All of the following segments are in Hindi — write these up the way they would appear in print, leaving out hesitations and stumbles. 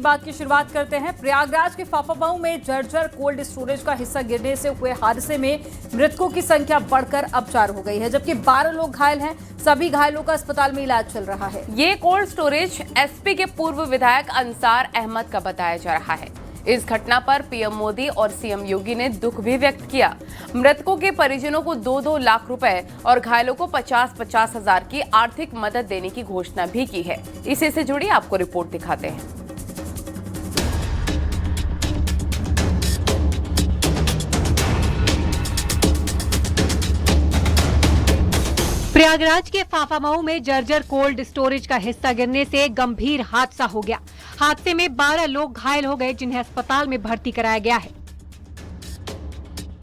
बात की शुरुआत करते हैं। प्रयागराज के फाफामऊ में जर्जर कोल्ड स्टोरेज का हिस्सा गिरने से हुए हादसे में मृतकों की संख्या बढ़कर अब 4 हो गई है, जबकि 12 लोग घायल हैं। सभी घायलों का अस्पताल में इलाज चल रहा है। ये कोल्ड स्टोरेज एसपी के पूर्व विधायक अंसार अहमद का बताया जा रहा है। इस घटना पर पीएम मोदी और सीएम योगी ने दुख भी व्यक्त किया। मृतकों के परिजनों को 2-2 लाख रुपए और घायलों को 50-50 हजार की आर्थिक मदद देने की घोषणा भी की है। इसी से जुड़ी आपको रिपोर्ट दिखाते हैं। प्रयागराज के फाफामऊ में जर्जर कोल्ड स्टोरेज का हिस्सा गिरने से गंभीर हादसा हो गया। हादसे में 12 लोग घायल हो गए, जिन्हें अस्पताल में भर्ती कराया गया है।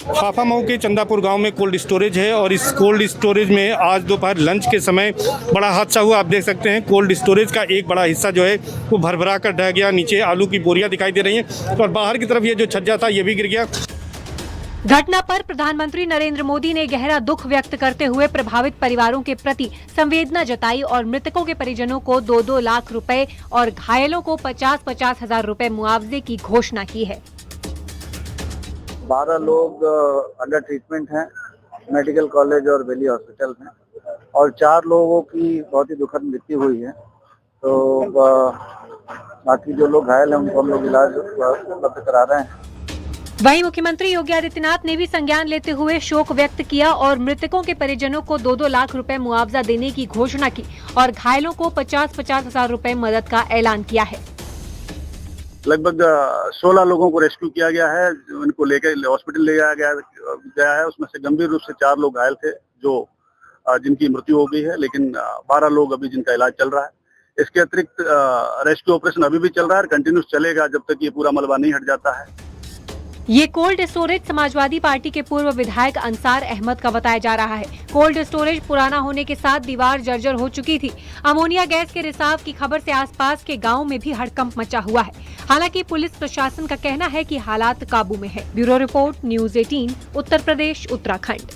फाफामऊ के चंदापुर गांव में कोल्ड स्टोरेज है और इस कोल्ड स्टोरेज में आज दोपहर लंच के समय बड़ा हादसा हुआ। आप देख सकते हैं कोल्ड स्टोरेज का एक बड़ा हिस्सा जो है वो भरभरा कर ढह गया। नीचे आलू की बोरियां दिखाई दे रही हैं और बाहर की तरफ ये जो छज्जा था ये भी गिर गया। घटना पर प्रधानमंत्री नरेंद्र मोदी ने गहरा दुख व्यक्त करते हुए प्रभावित परिवारों के प्रति संवेदना जताई और मृतकों के परिजनों को 2-2 लाख रुपए और घायलों को 50-50 हजार रुपए मुआवजे की घोषणा की है। 12 लोग अंडर ट्रीटमेंट हैं मेडिकल कॉलेज और वैली हॉस्पिटल में, और 4 लोगों की बहुत ही दुखद मृत्यु हुई है। तो बाकी जो लोग घायल हैं उनको हम लोग इलाज उपलब्ध करा रहे हैं। वहीं मुख्यमंत्री योगी आदित्यनाथ ने भी संज्ञान लेते हुए शोक व्यक्त किया और मृतकों के परिजनों को 2-2 लाख रुपए मुआवजा देने की घोषणा की और घायलों को 50-50 हजार रुपए मदद का ऐलान किया है। लगभग 16 लोगों को रेस्क्यू किया गया है, उनको लेकर हॉस्पिटल ले जाया गया है। उसमें से गंभीर रूप से 4 लोग घायल थे जो जिनकी मृत्यु हो गई है, लेकिन 12 लोग अभी जिनका इलाज चल रहा है। इसके अतिरिक्त रेस्क्यू ऑपरेशन अभी भी चल रहा है, कंटिन्यूस चलेगा जब तक ये पूरा मलबा नहीं हट जाता है। ये कोल्ड स्टोरेज समाजवादी पार्टी के पूर्व विधायक अंसार अहमद का बताया जा रहा है। कोल्ड स्टोरेज पुराना होने के साथ दीवार जर्जर हो चुकी थी। अमोनिया गैस के रिसाव की खबर से आसपास के गांव में भी हड़कंप मचा हुआ है। हालांकि पुलिस प्रशासन का कहना है कि हालात काबू में है। Bureau report, news 18, Uttar Pradesh, Uttarakhand.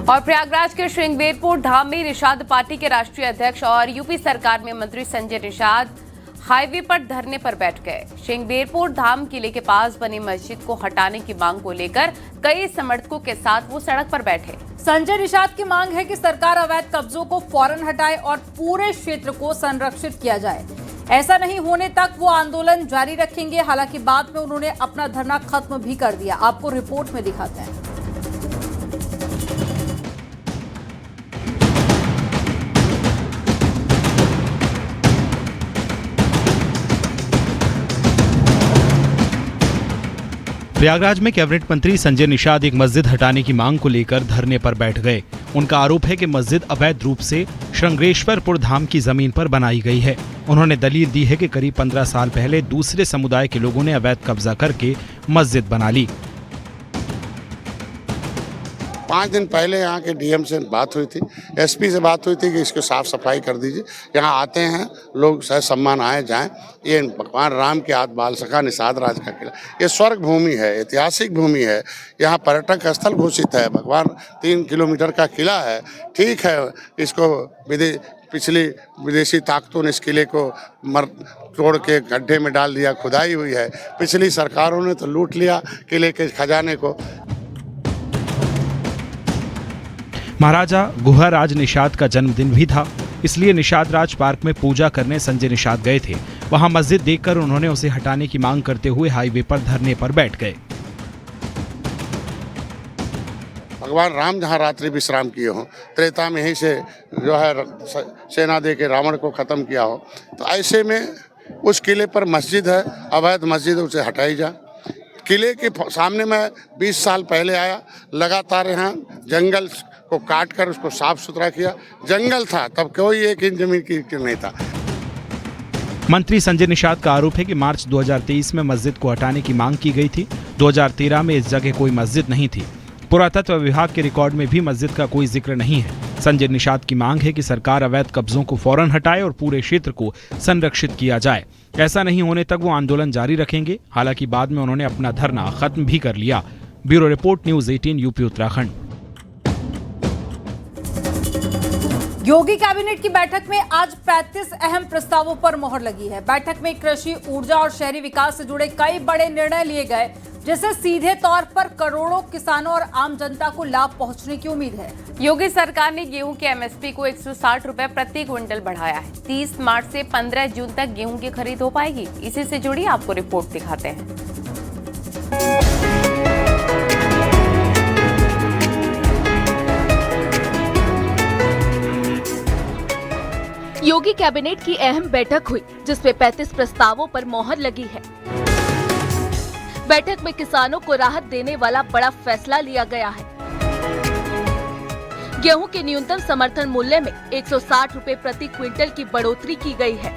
और प्रयागराज के श्रृंगेरपुर धाम में निषाद पार्टी के राष्ट्रीय अध्यक्ष और यूपी सरकार में मंत्री संजय निषाद हाईवे पर धरने पर बैठ गए। श्रृंगेरपुर धाम किले के पास बनी मस्जिद को हटाने की मांग को लेकर कई समर्थकों के साथ वो सड़क पर बैठे। संजय निषाद की मांग है कि सरकार अवैध कब्जों को फौरन हटाए और पूरे क्षेत्र को संरक्षित किया जाए। ऐसा नहीं होने तक वो आंदोलन जारी रखेंगे। हालांकि बाद में उन्होंने अपना धरना खत्म भी कर दिया। आपको रिपोर्ट में दिखाते हैं। प्रयागराज में कैबिनेट मंत्री संजय निषाद एक मस्जिद हटाने की मांग को लेकर धरने पर बैठ गए। उनका आरोप है कि मस्जिद अवैध रूप से श्रृंगेश्वरपुर धाम की जमीन पर बनाई गई है। उन्होंने दलील दी है कि करीब 15 साल पहले दूसरे समुदाय के लोगों ने अवैध कब्जा करके मस्जिद बना ली। 5 दिन पहले यहाँ के डीएम से बात हुई थी, एसपी से बात हुई थी कि इसको साफ सफाई कर दीजिए। यहाँ आते हैं लोग, सह सम्मान आए जाएं। ये भगवान राम के हाथ बाल सखा निषाद राज का किला, ये स्वर्ग भूमि है, ऐतिहासिक भूमि है। यहाँ पर्यटक स्थल घोषित है। भगवान 3 किलोमीटर का किला है। ठीक है, इसको पिछली विदेशी ताकतों ने इस किले को तोड़ के गड्ढे में डाल दिया, खुदाई हुई है। पिछली सरकारों ने तो लूट लिया किले के खजाने को। महाराजा गुहाराज निषाद का जन्मदिन भी था, इसलिए निषाद राज पार्क में पूजा करने संजय निषाद गए थे। वहां मस्जिद देखकर उन्होंने उसे हटाने की मांग करते हुए हाईवे पर धरने पर बैठ गए। भगवान राम जहाँ रात्रि विश्राम किए हों, त्रेता में ही से जो है सेना दे के रावण को खत्म किया हो, तो ऐसे में उस किले पर मस्जिद है, अवैध मस्जिद, उसे हटाई जाए। किले के सामने मैं 20 साल पहले आया, लगातार यहाँ जंगल को काट कर उसको साफ सुथरा किया। जंगल था तब, कोई 1 इंच जमीन की नहीं था। मंत्री संजय निषाद का आरोप है कि मार्च 2023 में मस्जिद को हटाने की मांग की गई थी। 2013 में इस जगह कोई मस्जिद नहीं थी। पुरातत्व विभाग के रिकॉर्ड में भी मस्जिद का कोई जिक्र नहीं है। संजय निषाद की मांग है कि सरकार अवैध कब्जों को फौरन हटाए और पूरे क्षेत्र को संरक्षित किया जाए। ऐसा नहीं होने तक वो आंदोलन जारी रखेंगे। हालांकि बाद में उन्होंने अपना धरना खत्म भी कर लिया। Bureau report, news 18, UP Uttarakhand. Yogi cabinet की बैठक में आज 35 अहम प्रस्तावों पर मोहर लगी है। बैठक में कृषि, ऊर्जा और शहरी विकास से जुड़े कई बड़े निर्णय लिए गए, जिससे सीधे तौर पर करोड़ों किसानों और आम जनता को लाभ पहुंचने की उम्मीद है। योगी सरकार ने गेहूं के एमएसपी को 160 रुपए प्रति क्विंटल बढ़ाया है। 30 मार्च से 15 जून तक गेहूं की खरीद हो पाएगी। इसी से जुड़ी आपको रिपोर्ट दिखाते हैं। योगी कैबिनेट की अहम बैठक हुई, जिसमें 35 प्रस्तावों पर मोहर लगी है। बैठक में किसानों को राहत देने वाला बड़ा फैसला लिया गया है। गेहूं के न्यूनतम समर्थन मूल्य में 160 रुपए प्रति क्विंटल की बढ़ोतरी की गई है।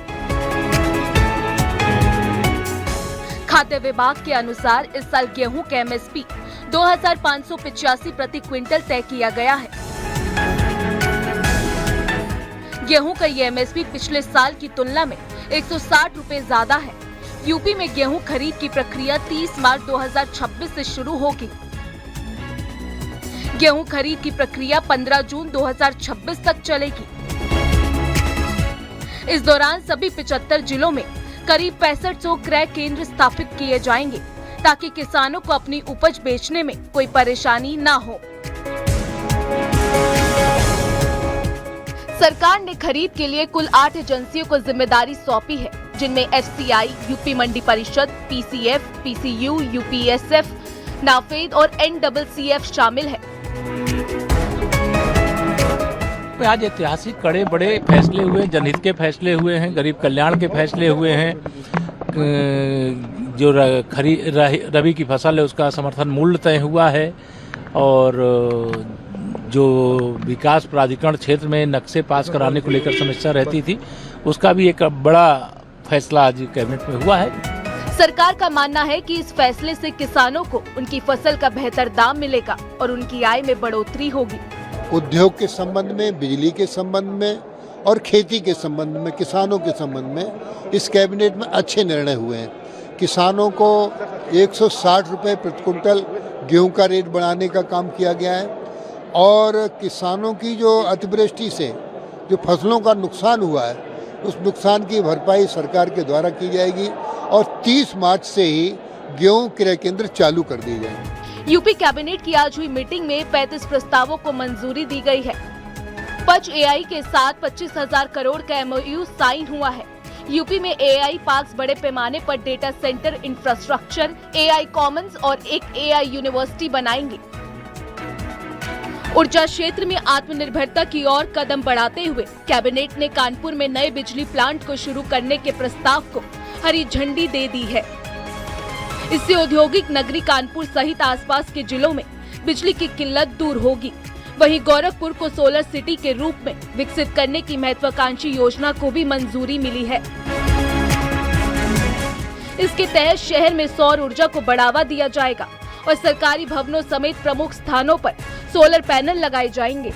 खाद्य विभाग के अनुसार इस साल गेहूं के एमएसपी 2585 प्रति क्विंटल तय किया गया है। गेहूं का ये एमएसपी पिछले साल की तुलना में 160 रुपए ज्यादा है। यूपी में गेहूं खरीद की प्रक्रिया 30 मार्च 2026 से शुरू होगी। गेहूं खरीद की प्रक्रिया 15 जून 2026 तक चलेगी। इस दौरान सभी 75 जिलों में करीब 6500 क्रय केंद्र स्थापित किए जाएंगे, ताकि किसानों को अपनी उपज बेचने में कोई परेशानी न हो। सरकार ने खरीद के लिए कुल 8 एजेंसियों को जिम्मेदारी सौंपी है, जिनमें एफसीआई, यूपी मंडी परिषद, पीसीएफ, पीसीयू, यूपीएसएफ, नाफेड और एनडबलसीएफ शामिल है। आज ऐतिहासिक कड़े बड़े फैसले हुए, जनहित के फैसले हुए हैं, गरीब कल्याण के फैसले हुए हैं। जो रबी की फसल है उसका समर्थन मूल्य तय हुआ है, और जो विकास प्राधिकरण क्षेत्र में नक्शे पास कराने को लेकर समस्या रहती थी, उसका भी एक बड़ा फैसला आज कैबिनेट में हुआ है। सरकार का मानना है कि इस फैसले से किसानों को उनकी फसल का बेहतर दाम मिलेगा और उनकी आय में बढ़ोतरी होगी। उद्योग के संबंध में, बिजली के संबंध में और खेती के संबंध में, किसानों के संबंध में इस कैबिनेट में अच्छे निर्णय हुए हैं। किसानों को 160 रुपए प्रति क्विंटल गेहूं का रेट बढ़ाने का काम किया गया है, और किसानों की जो अतिवृष्टि से जो फसलों का नुकसान हुआ है, उस नुकसान की भरपाई सरकार के द्वारा की जाएगी, और 30 मार्च से ही गेहूं क्रय केंद्र चालू कर दिए जाएंगे। यूपी कैबिनेट की आज हुई मीटिंग में 35 प्रस्तावों को मंजूरी दी गई है। पच एआई के साथ 25,000 करोड़ का एमओयू साइन हुआ है। यूपी में एआई पार्क्स बड़े पैमाने पर data centre infrastructure, AI Commons और एक एआई यूनिवर्सिटी बनाएंगे। ऊर्जा क्षेत्र में आत्मनिर्भरता की ओर कदम बढ़ाते हुए कैबिनेट ने कानपुर में नए बिजली प्लांट को शुरू करने के प्रस्ताव को हरी झंडी दे दी है। इससे औद्योगिक नगरी कानपुर सहित आसपास के जिलों में बिजली की किल्लत दूर होगी। वहीं गोरखपुर को सोलर सिटी के रूप में विकसित करने की महत्वाकांक्षी योजना को भी मंजूरी मिली है। इसके तहत शहर में सौर ऊर्जा को बढ़ावा दिया जाएगा और सरकारी भवनों समेत प्रमुख स्थानों पर सोलर पैनल लगाए जाएंगे।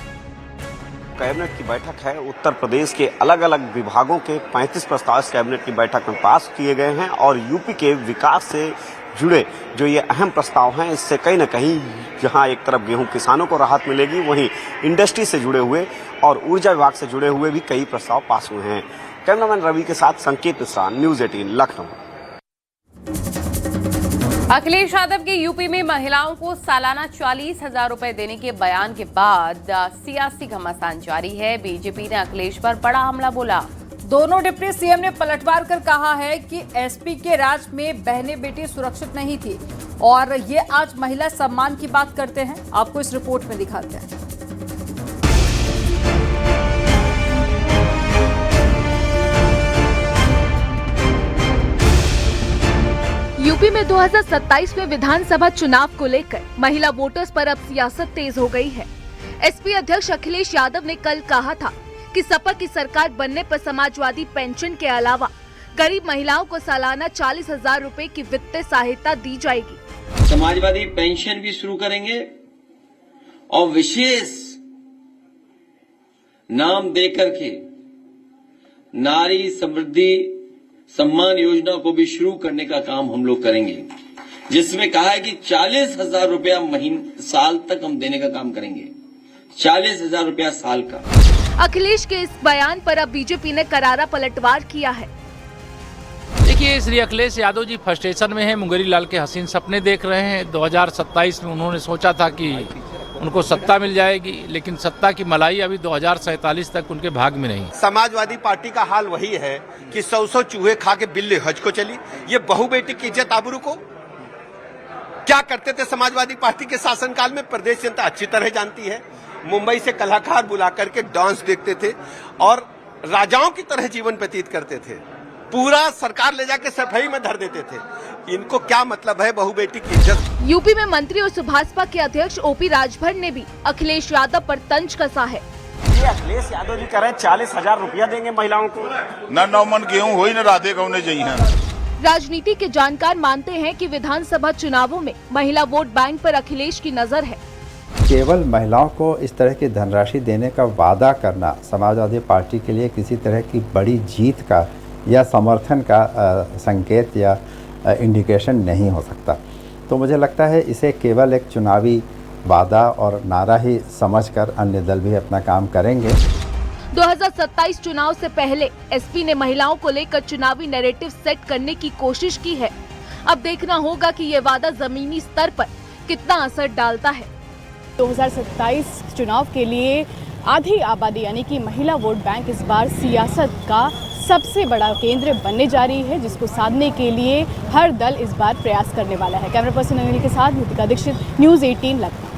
कैबिनेट की बैठक है। उत्तर प्रदेश के अलग अलग विभागों के 35 प्रस्ताव इस कैबिनेट की बैठक में पास किए गए हैं, और यूपी के विकास से जुड़े जो ये अहम प्रस्ताव हैं, इससे कहीं न कहीं जहां एक तरफ गेहूं किसानों को राहत मिलेगी, वहीं इंडस्ट्री से जुड़े हुए और ऊर्जा विभाग से जुड़े हुए भी कई प्रस्ताव पास हुए हैं। कैमरामैन रवि के साथ संकेत मिश्रा, न्यूज 18 लखनऊ। अखिलेश यादव के यूपी में महिलाओं को सालाना 40,000 रुपए देने के बयान के बाद सियासी घमासान जारी है। बीजेपी ने अखिलेश पर बड़ा हमला बोला। दोनों डिप्टी सीएम ने पलटवार कर कहा है कि एसपी के राज में बहनें बेटी सुरक्षित नहीं थी, और ये आज महिला सम्मान की बात करते हैं। आपको इस रिपोर्ट में दिखाते हैं। यूपी में 2027 में विधानसभा चुनाव को लेकर महिला वोटर्स पर अब सियासत तेज हो गई है। एसपी अध्यक्ष अखिलेश यादव ने कल कहा था कि सपा की सरकार बनने पर समाजवादी पेंशन के अलावा गरीब महिलाओं को सालाना 40,000 रुपए की वित्तीय सहायता दी जाएगी। समाजवादी पेंशन भी शुरू करेंगे और विशेष नाम देकर के नारी समृद्धि सम्मान योजना को भी शुरू करने का काम हम लोग करेंगे, जिसमें कहा है कि 40,000 रुपया साल तक हम देने का काम करेंगे। 40,000 रुपया साल का। अखिलेश के इस बयान पर अब बीजेपी ने करारा पलटवार किया है। देखिए, श्री अखिलेश यादव जी फ्रस्ट्रेशन में हैं, मुंगेरी लाल के हसीन सपने देख रहे हैं। 2027 में उन्होंने सोचा था कि उनको सत्ता मिल जाएगी, लेकिन सत्ता की मलाई अभी 2047 तक उनके भाग में नहीं। समाजवादी पार्टी का हाल वही है कि 100 चूहे खा के बिल्ली हज को चली। ये बहू बेटी की इज्जत आबरू को क्या करते थे समाजवादी पार्टी के शासनकाल में, प्रदेश जनता अच्छी तरह जानती है। मुंबई से कलाकार बुला करके डांस देखते थे और राजाओं की तरह जीवन व्यतीत करते थे। पूरा सरकार ले जाके सफाई में धर देते थे। इनको क्या मतलब है बहू बेटी की इज्जत। यूपी में मंत्री और सुभाषपा के अध्यक्ष ओपी राजभर ने भी अखिलेश यादव पर तंज कसा है। ये अखिलेश यादव जी कह रहे हैं 40,000 रुपया देंगे महिलाओं को। न 9 मन गेहूँ हो ही न राधे गौने चाहिए। राजनीति के जानकार मानते हैं कि विधानसभा चुनावों में महिला वोट बैंक पर अखिलेश की नजर है। केवल महिलाओं को इस तरह की धनराशि देने का वादा करना समाजवादी पार्टी के लिए किसी तरह की बड़ी जीत का या समर्थन का संकेत या इंडिकेशन नहीं हो सकता। तो मुझे लगता है इसे केवल एक चुनावी वादा और नारा ही समझकर अन्य दल भी अपना काम करेंगे। 2027 चुनाव से पहले एसपी ने महिलाओं को लेकर चुनावी नैरेटिव सेट करने की कोशिश की है। अब देखना होगा कि ये वादा जमीनी स्तर पर कितना असर डालता है। 2027 चुनाव के लिए आधी आबादी यानी कि महिला वोट बैंक इस बार सियासत का सबसे बड़ा केंद्र बनने जा रही है, जिसको साधने के लिए हर दल इस बार प्रयास करने वाला है। कैमरा पर्सन अनिल के साथ युतिका दीक्षित, न्यूज़ 18 लखनऊ।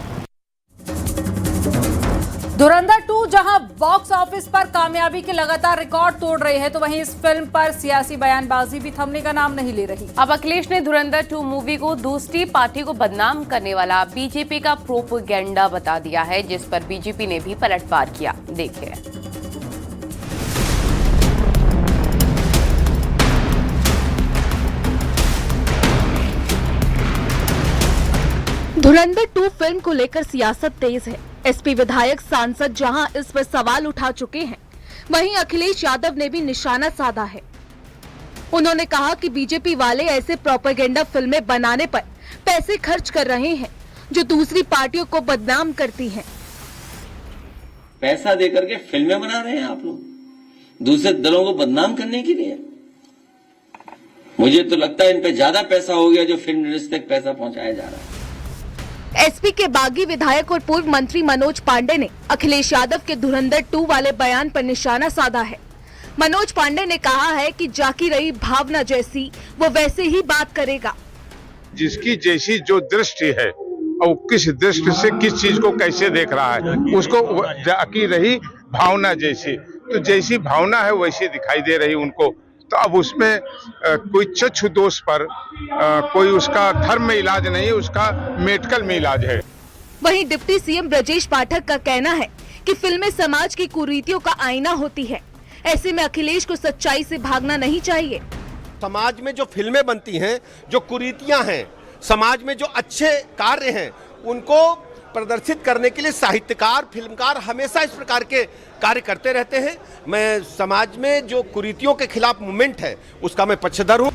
धुरंधर 2 जहां बॉक्स ऑफिस पर कामयाबी के लगातार रिकॉर्ड तोड़ रही है, तो वहीं इस फिल्म पर सियासी बयानबाजी भी थमने का नाम नहीं ले रही। अब अखिलेश ने धुरंधर 2 मूवी को दूसरी पार्टी को बदनाम करने वाला बीजेपी का प्रोपेगेंडा बता दिया है, जिस पर बीजेपी ने भी पलटवार किया। देखिए। धुरंधर 2 फिल्म को लेकर सियासत तेज है। एसपी विधायक सांसद जहां इस पर सवाल उठा चुके हैं, वहीं अखिलेश यादव ने भी निशाना साधा है। उन्होंने कहा कि बीजेपी वाले ऐसे प्रोपेगेंडा फिल्में बनाने पर पैसे खर्च कर रहे हैं जो दूसरी पार्टियों को बदनाम करती हैं। पैसा देकर के फिल्में बना रहे हैं आप लोग दूसरे दलों को बदनाम करने के लिए। मुझे तो लगता है इन पे ज्यादा पैसा हो गया जो फिल्म इंडस्ट्री तक पैसा पहुंचाया जा रहा है। एसपी के बागी विधायक और पूर्व मंत्री मनोज पांडे ने अखिलेश यादव के धुरंधर 2 वाले बयान पर निशाना साधा है। मनोज पांडे ने कहा है कि जाकी रही भावना जैसी वो वैसे ही बात करेगा। जिसकी जैसी जो दृष्टि है और किस दृष्टि से किस चीज को कैसे देख रहा है, उसको जाकी रही भावना जैसी, तो जैसी भावना है वैसी दिखाई दे रही उनको। तो अब उसमें कोई चक्षु दोष पर कोई उसका धर्म में इलाज नहीं है, उसका मेडिकल में इलाज है। वहीं डिप्टी सीएम ब्रजेश पाठक का कहना है कि फिल्में समाज की कुरीतियों का आईना होती है। ऐसे में अखिलेश को सच्चाई से भागना नहीं चाहिए। समाज में जो फिल्में बनती हैं, जो कुरीतियां हैं, समाज में जो अच्छे कार्य हैं, उनको प्रदर्शित करने के लिए साहित्यकार, फिल्मकार हमेशा इस प्रकार के कार्य करते रहते हैं। मैं समाज में जो कुरीतियों के खिलाफ मूवमेंट है उसका मैं पक्षधर हूँ।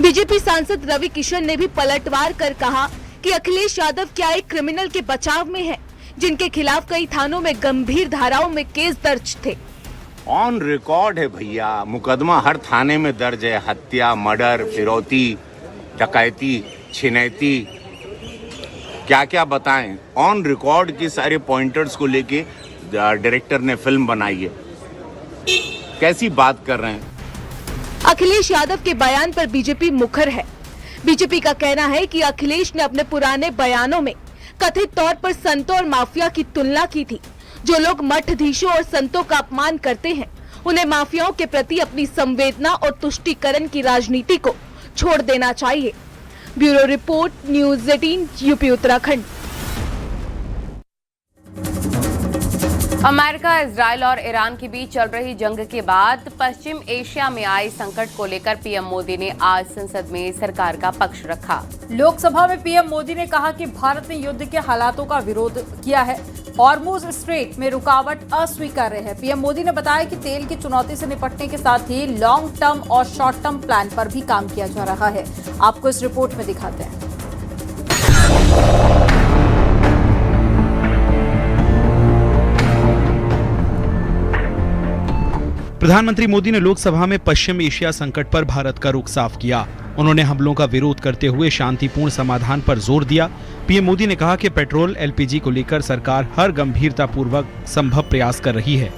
बीजेपी सांसद रवि किशन ने भी पलटवार कर कहा कि अखिलेश यादव क्या एक क्रिमिनल के बचाव में है, जिनके खिलाफ कई थानों में गंभीर धाराओं में केस दर्ज थे। ऑन रिकॉर्ड है भैया, मुकदमा हर थाने में दर्ज है। हत्या, मर्डर, फिरौती, डकैती, छिनैती, क्या क्या बताएं। ऑन रिकॉर्ड के सारे पॉइंटर्स को लेके डायरेक्टर ने फिल्म बनाई है। कैसी बात कर रहे हैं। अखिलेश यादव के बयान पर बीजेपी मुखर है। बीजेपी का कहना है कि अखिलेश ने अपने पुराने बयानों में कथित तौर पर संतों और माफिया की तुलना की थी। जो लोग मठधीशों और संतों का अपमान करते हैं, उन्हें माफियाओं के प्रति अपनी संवेदना और तुष्टीकरण की राजनीति को छोड़ देना चाहिए। Bureau report, news 18, UP Uttarakhand. America, Israel और ईरान के बीच चल रही जंग के बाद पश्चिम एशिया में आए संकट को लेकर पीएम मोदी ने आज संसद में सरकार का पक्ष रखा। लोकसभा में पीएम मोदी ने कहा कि भारत ने युद्ध के हालातों का विरोध किया है। हॉर्मुज स्ट्रेट में रुकावट अस्वीकार्य है। पीएम मोदी ने बताया कि तेल की चुनौती से निपटने के साथ ही लॉन्ग टर्म और शॉर्ट टर्म प्लान पर भी काम किया जा रहा है। आपको इस रिपोर्ट में दिखाते हैं। प्रधानमंत्री मोदी ने लोकसभा में पश्चिम एशिया संकट पर भारत का रुख साफ किया। उन्होंने हमलों का विरोध करते हुए शांतिपूर्ण समाधान पर जोर दिया। पीएम मोदी ने कहा कि पेट्रोल एलपीजी को लेकर सरकार हर गंभीरतापूर्वक संभव प्रयास कर रही है।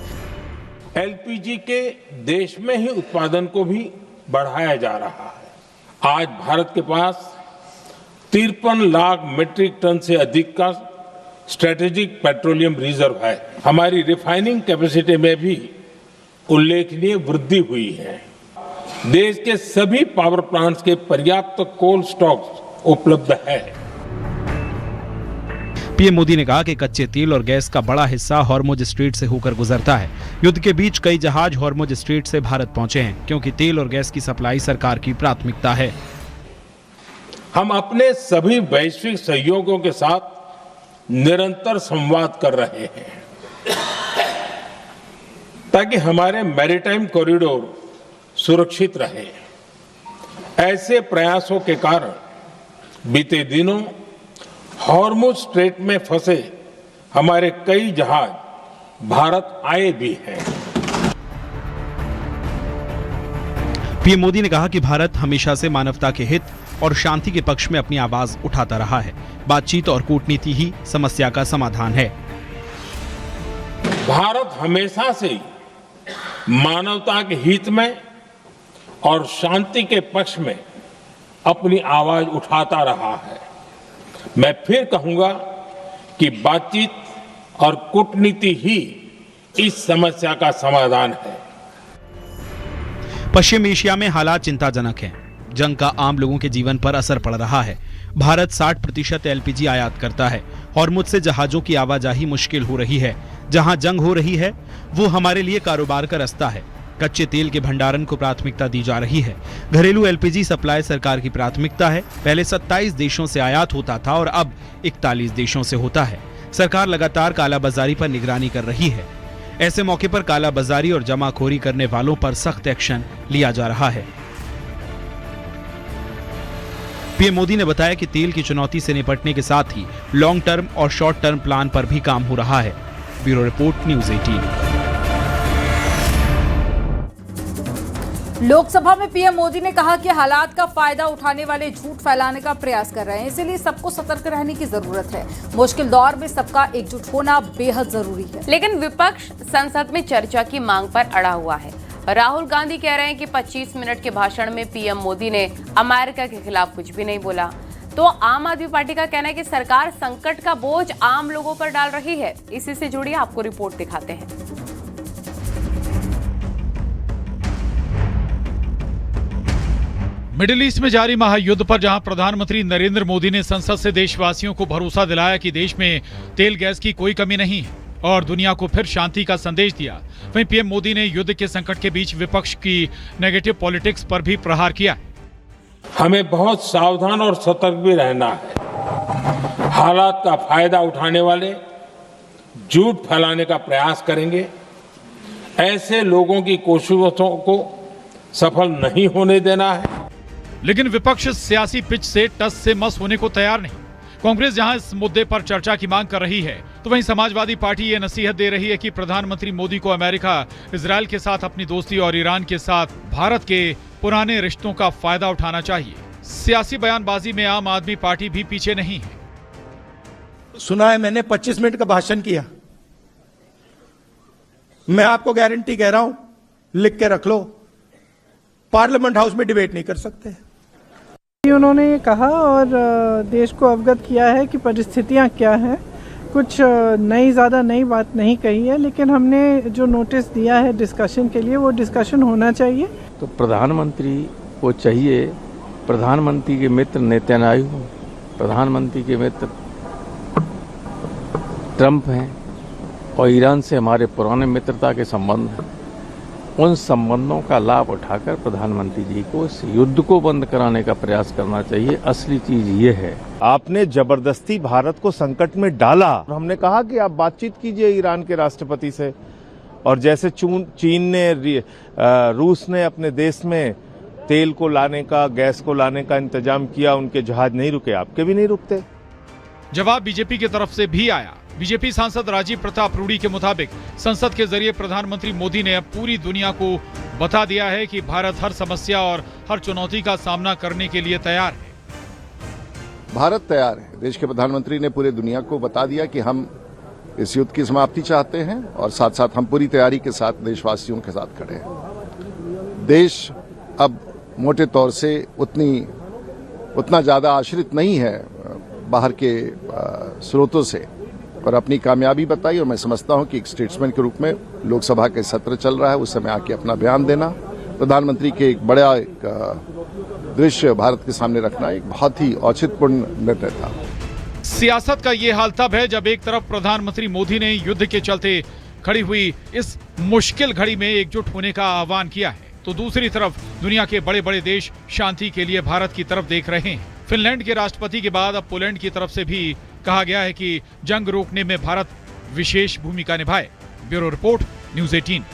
एलपीजी के देश में ही उत्पादन को भी बढ़ाया जा रहा है। आज भारत के पास 53 लाख मीट्रिक टन से अधिक का स्ट्रेटेजिक पेट्रोलियम रिजर्व है। हमारी रिफाइनिंग कैपेसिटी में भी उल्लेखनीय वृद्धि हुई है। देश के सभी पावर प्लांट्स के पर्याप्त कोल स्टॉक्स उपलब्ध है। पीएम मोदी ने कहा कि कच्चे तेल और गैस का बड़ा हिस्सा हॉर्मुज स्ट्रेट से होकर गुजरता है। युद्ध के बीच कई जहाज हॉर्मुज स्ट्रेट से भारत पहुंचे हैं, क्योंकि तेल और गैस की सप्लाई सरकार की प्राथमिकता है। हम अपने सभी वैश्विक सहयोगियों के साथ निरंतर संवाद कर रहे हैं ताकि हमारे मैरीटाइम कॉरिडोर सुरक्षित रहे। ऐसे प्रयासों के कारण बीते दिनों हॉर्मुज स्ट्रेट में फंसे हमारे कई जहाज भारत आए भी हैं। पीएम मोदी ने कहा कि भारत हमेशा से मानवता के हित और शांति के पक्ष में अपनी आवाज उठाता रहा है। बातचीत और कूटनीति ही समस्या का समाधान है। भारत हमेशा से ही मानवता के हित में और शांति के पक्ष में अपनी आवाज उठाता रहा है। मैं फिर कहूंगा कि बातचीत और कूटनीति ही इस समस्या का समाधान है। पश्चिम एशिया में हालात चिंताजनक हैं। जंग का आम लोगों के जीवन पर असर पड़ रहा है। भारत 60% एलपीजी आयात करता है और मुझसे जहाजों की आवाजाही मुश्किल हो रही है। जहां जंग हो रही है वो हमारे लिए कारोबार का रास्ता है। कच्चे तेल के भंडारण को प्राथमिकता दी जा रही है। घरेलू एलपीजी सप्लाई सरकार की प्राथमिकता है। पहले 27 देशों से आयात होता था और अब 41 देशों से होता है। सरकार लगातार कालाबाजारी पर निगरानी कर रही है। ऐसे मौके पर कालाबाजारी और जमाखोरी करने वालों पर सख्त एक्शन लिया जा रहा है। पीएम मोदी ने बताया कि तेल की चुनौती से निपटने के साथ ही लॉन्ग टर्म और शॉर्ट टर्म प्लान पर भी काम हो रहा है। Bureau report, news 18। लोकसभा में पीएम मोदी ने कहा कि हालात का फायदा उठाने वाले झूठ फैलाने का प्रयास कर रहे हैं, इसीलिए सबको सतर्क रहने की जरूरत है। मुश्किल दौर में सबका एकजुट होना बेहद जरूरी है। लेकिन विपक्ष संसद में चर्चा की मांग पर अड़ा हुआ है। राहुल गांधी कह रहे हैं कि 25 मिनट के भाषण में पीएम मोदी ने अमेरिका के खिलाफ कुछ भी नहीं बोला। तो आम आदमी पार्टी का कहना है कि सरकार संकट का बोझ आम लोगों पर डाल रही है। इसी से जुड़ी आपको रिपोर्ट दिखाते हैं। मिडिल ईस्ट में जारी महायुद्ध पर जहां प्रधानमंत्री नरेंद्र मोदी ने संसद से देशवासियों को भरोसा दिलाया कि देश में तेल गैस की कोई कमी नहीं है और दुनिया को फिर शांति का संदेश दिया, वहीं पीएम मोदी ने युद्ध के संकट के बीच विपक्ष की नेगेटिव पॉलिटिक्स पर भी प्रहार किया। हमें बहुत सावधान और सतर्क भी रहना है। हालात का फायदा उठाने वाले झूठ फैलाने का प्रयास करेंगे। ऐसे लोगों की कोशिशों को सफल नहीं होने देना है। लेकिन विपक्ष सियासी पिच से टस से मस होने को तैयार नहीं। कांग्रेस जहां इस मुद्दे पर चर्चा की मांग कर रही है, तो वहीं समाजवादी पार्टी ये नसीहत दे रही है कि प्रधानमंत्री मोदी को अमेरिका, इजरायल के साथ अपनी दोस्ती और ईरान के साथ भारत के पुराने रिश्तों का फायदा उठाना चाहिए। सियासी बयानबाजी में आम आदमी पार्टी भी पीछे नहीं है। सुना है मैंने 25 मिनट का भाषण किया। मैं आपको गारंटी कह रहा हूं, लिख के रख लो, पार्लियामेंट हाउस में डिबेट नहीं कर सकते। उन्होंने ये कहा और देश को अवगत किया है कि परिस्थितियां क्या हैं। कुछ ज़्यादा नई बात नहीं कही है, लेकिन हमने जो नोटिस दिया है डिस्कशन के लिए, वो डिस्कशन होना चाहिए। तो प्रधानमंत्री को चाहिए, प्रधानमंत्री के मित्र नेतन्याहू, प्रधानमंत्री के मित्र ट्रंप हैं और ईरान से हमारे पुराने मित्रता के संबंध हैं। उन संबंधों का लाभ उठाकर प्रधानमंत्री जी को इस युद्ध को बंद कराने का प्रयास करना चाहिए। असली चीज ये है, आपने जबरदस्ती भारत को संकट में डाला। हमने कहा कि आप बातचीत कीजिए ईरान के राष्ट्रपति से, और जैसे चीन ने, रूस ने अपने देश में तेल को लाने का, गैस को लाने का इंतजाम किया, उनके जहाज नहीं रुके, आपके भी नहीं रुकते। जवाब बीजेपी की तरफ से भी आया। बीजेपी सांसद राजीव प्रताप रूडी के मुताबिक संसद के जरिए प्रधानमंत्री मोदी ने अब पूरी दुनिया को बता दिया है कि भारत हर समस्या और हर चुनौती का सामना करने के लिए तैयार है। भारत तैयार है। देश के प्रधानमंत्री ने पूरे दुनिया को बता दिया कि हम इस युद्ध की समाप्ति चाहते हैं और साथ साथ हम पूरी तैयारी के साथ देशवासियों के साथ खड़े हैं। देश अब मोटे तौर से उतना ज्यादा आश्रित नहीं है बाहर के स्रोतों से और अपनी कामयाबी बताई। और मैं समझता हूं कि एक स्टेट्समैन के रूप में लोकसभा के सत्र चल रहा है, उस समय आके अपना बयान देना, प्रधानमंत्री के एक बड़ा दृश्य भारत के सामने रखना एक बहुत ही औचित्यपूर्ण निर्णय था। सियासत का ये हाल तब है जब एक तरफ प्रधानमंत्री मोदी ने युद्ध के चलते खड़ी हुई इस मुश्किल घड़ी में एकजुट होने का आह्वान किया है, तो दूसरी तरफ दुनिया के बड़े बड़े देश शांति के लिए भारत की तरफ देख रहे हैं। फिनलैंड के राष्ट्रपति के बाद अब पोलैंड की तरफ से भी कहा गया है कि जंग रोकने में भारत विशेष भूमिका निभाए। Bureau report, news 18।